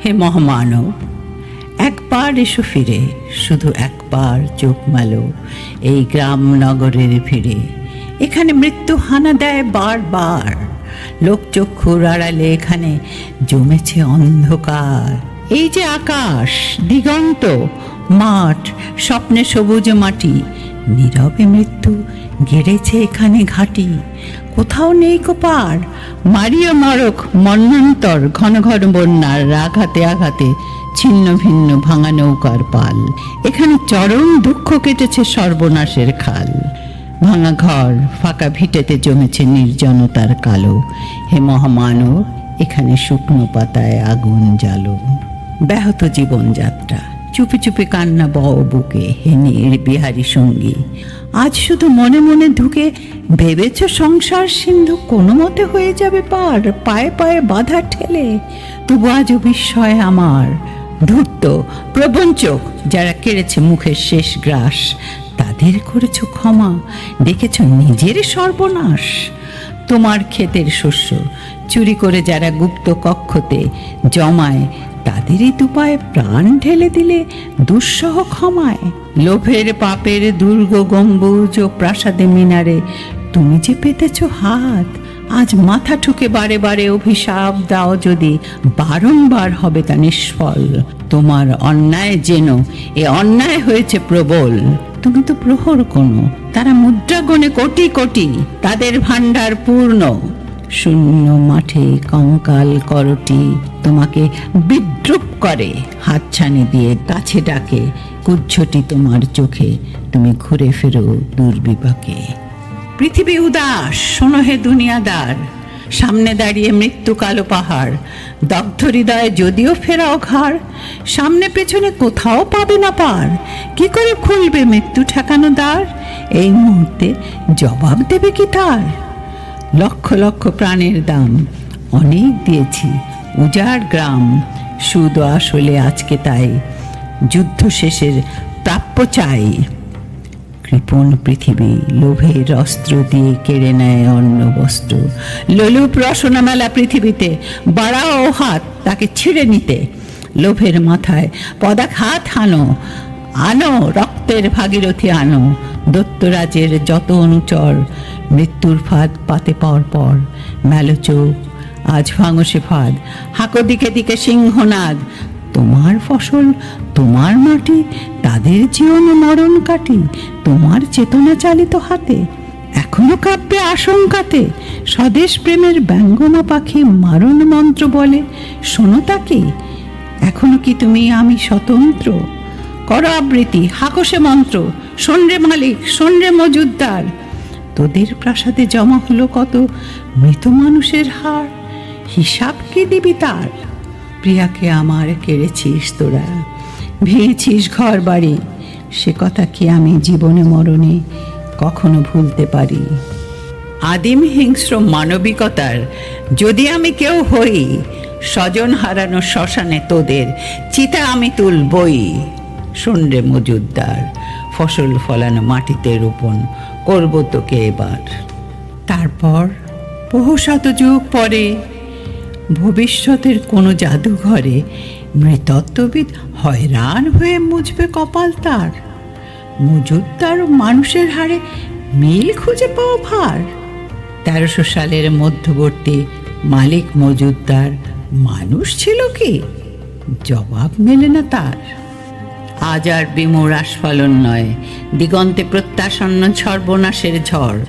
হে মহামানব, একবার এসো ফিরে, শুধু একবার চোখ মেলো এই গ্রাম নগরের ভিড়ে। এখানে মৃত্যু হানা দেয় বারবার, লোকচক্ষুর আড়ালে এখানে জমেছে অন্ধকার। এই যে আকাশ, দিগন্ত, মাঠ, স্বপ্নে সবুজ মাটি, নীরবে মৃত্যু গেড়েছে এখানে ঘাঁটি। কোথাও নেই কোপার, মারিয়া মরক মন্বন্তর, ঘন ঘন বন্যার আঘাতে আঘাতে ছিন্ন ভিন্ন ভাঙা নৌকার পাল। এখানে চরম দুঃখ কেটেছে সর্বনাশের খাল। ভাঙা ঘর, ফাঁকা ভিটেতে জমেছে নির্জনতার কালো। হে মহামানব, এখানে শুকনো পাতায় আগুন জ্বালো। ব্যাহত জীবনযাত্রা, চুপি চুপি কান্না বও বুকে, হে নির্বিহারী সঙ্গী। আজ শুধু মনে মনে ঢুকে ভেবেছ সংসার সিন্ধু কোনো মতে হয়ে যাবে পার, পায়ে পায়ে বাধা ঠেলে। তবু আজও বিস্ময় আমার। ধূর্ত প্রবঞ্চক যারা কেড়েছে মুখের শেষ গ্রাস, তাদের করেছ ক্ষমা, দেখেছ নিজের সর্বনাশ। তোমার ক্ষেতের শস্য চুরি করে যারা গুপ্ত কক্ষতে জমায়, তাদেরই দুপায়ে প্রাণ ঢেলে দিলে দুঃসহ ক্ষমায়। লোভের পাপের দুর্গ গম্বুজ ও প্রাসাদে মিনারে তুমি যে পেতেছ হাত, আজ মাথা ঠুকে বারে বারে অভিশাপ দাও যদি, বারংবার হবে তা নিষ্ফল। তোমার অন্যায় যেন এ অন্যায় হয়েছে প্রবল। তুমি তো প্রহর কোনো, তারা মুদ্রা গণে কোটি কোটি, তাদের ভাণ্ডার পূর্ণ। শূন্য মাঠে কঙ্কাল করটি তোমাকে বিদ্রুপ করে, হাতছানি দিয়ে কাছে ডাকে, কুজ্ঝটি তোমার চোখে, তুমি ঘুরে ফেরো দুর্বিপাকে। পৃথিবী উদাস, শোনো হে দুনিয়াদার, সামনে দাঁড়িয়ে মৃত্যু কালো পাহাড়। দগ্ধ হৃদয়ে যদিও ফেরাও ঘাড়, সামনে পেছনে কোথাও পাবে না পার। কি করে খুলবে মৃত্যু ঠেকানো দ্বার, এই মুহূর্তে জবাব দেবে কি তার? লক্ষ লক্ষ প্রাণের দাম অনেক দিয়েছি, উজাড় গ্রাম সুদ আসলে আজকে তাই, যুদ্ধ শেষের প্রাপ্য চাই। কৃপণ পৃথিবী লোভের অস্ত্র দিয়ে কেড়ে নেয় অন্ন বস্ত্র। লোলুপ রসনা মেলা পৃথিবীতে, বাড়াও হাত তাকে ছিঁড়ে নিতে। লোভের মাথায় পদাঘাত হানো, আনো রক্তের ভাগীরথী আনো। দত্তরাজের যত অনুচর মৃত্যুর ফাঁদ পাতে পর পর, মেলো চোখ আজ ভাঙো সে ফাঁদ, হাঁকো দিকে দিকে সিংহনাদ। তোমার ফসল, তোমার মাটি, তাদের জীবন মরণ কাটি, তোমার চেতনা চালিত হাতে। এখনো কাব্যে আশঙ্কাতে স্বদেশ প্রেমের ব্যঙ্গমা পাখি মারণ মন্ত্র বলে, শোনো তাকে। এখনো কি তুমি আমি স্বতন্ত্র? করো আবৃত্তি, হাঁকো সে মন্ত্র, শোন রে মালিক, শোন রে মজুদ্দার। তোদের প্রাসাদে জমা হলো কত মৃত মানুষের হাড়, হিসাব কি দিবি তার? প্রিয়াকে আমার কেড়েছিস তোরা, ভেঙেছিস ঘর বাড়ি, সে কথা কি আমি জীবনে মরণে কখনো ভুলতে পারি? আদিম হিংস্র মানবিকতার যদি আমি কেউ হই, স্বজন হারানো শ্মশানে তোদের চিতা আমি তুলবই। শোন রে মজুদ্দার, ফসল ফলানো মাটিতে রোপণ করব তোকে এবার। তারপর বহু শতযুগ পরে ভবিষ্যতের কোনো জাদুঘরে মৃতত্ববিদ হয়রান হয়ে মুছবে কপাল তার। মজুদ্দার মানুষের হাড়ে মিল খুঁজে পাওয়া ভার। 1300 সালের মধ্যবর্তী মালিক মজুদ্দার মানুষ ছিল কি? জবাব মেলে না তার। আজ আর বিমূঢ় আস্ফালন নয়, দিগন্তে প্রত্যাসন্ন সর্বনাশের ঝড়।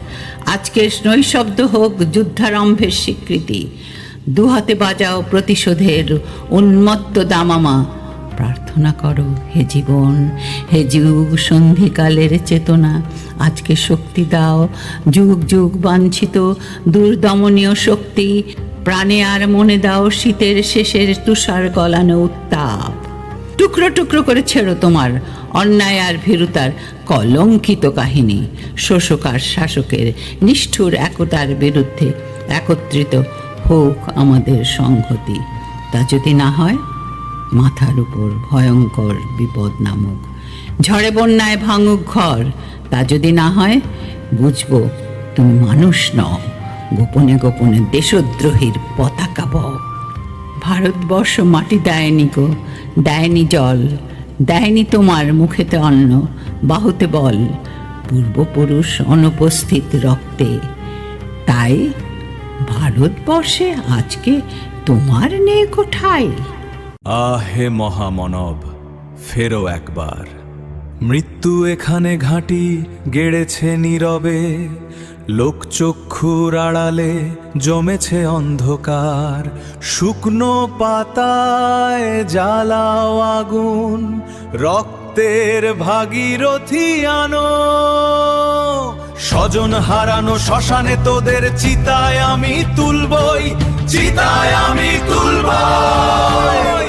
আজকের নৈশব্দ হোক যুদ্ধারম্ভের স্বীকৃতি, দুহাতে বাজাও প্রতিশোধের উন্মত্ত দামামা। প্রার্থনা করো হে জীবন, হে যুগ সন্ধিকালের চেতনা, আজকে শক্তি দাও, যুগ যুগ বাঞ্ছিত দুর্দমনীয় শক্তি। প্রাণে আর মনে দাও শীতের শেষের তুষার গলানো উত্তাপ। টুকরো টুকরো করে ছেড়ো তোমার অন্যায় আর ভীরুতার কলঙ্কিত কাহিনী। শোষক আর শাসকের নিষ্ঠুর একতার বিরুদ্ধে একত্রিত হোক আমাদের সংহতি। তা যদি না হয়, মাথার উপর ভয়ঙ্কর বিপদ নামুক, ঝড়ে বন্যায় ভাঙুক ঘর। তা যদি না হয়, বুঝবো তুমি মানুষ নও, গোপনে গোপনে দেশদ্রোহীর পতাকা বও। ভারতবর্ষ মাটি দেয়নি গো, দেয়নি জল, দেয়নি তোমার মুখেতে অন্ন, বাহুতে বল, পূর্বপুরুষ অনুপস্থিত রক্তে। তাই ভারতবর্ষে আজকে তোমার নেই কোঠায়। আহে মহামনব, ফেরো একবার। মৃত্যু এখানে ঘাঁটি গেড়েছে নীরবে, লোকচক্ষুর আড়ালে জমেছে অন্ধকার। শুকনো পাতায় জ্বালাও আগুন, রক্তের ভাগীরথী আনো। স্বজন হারানো শ্মশানে তোদের চিতায় আমি তুলবই, চিতায় আমি তুলবই।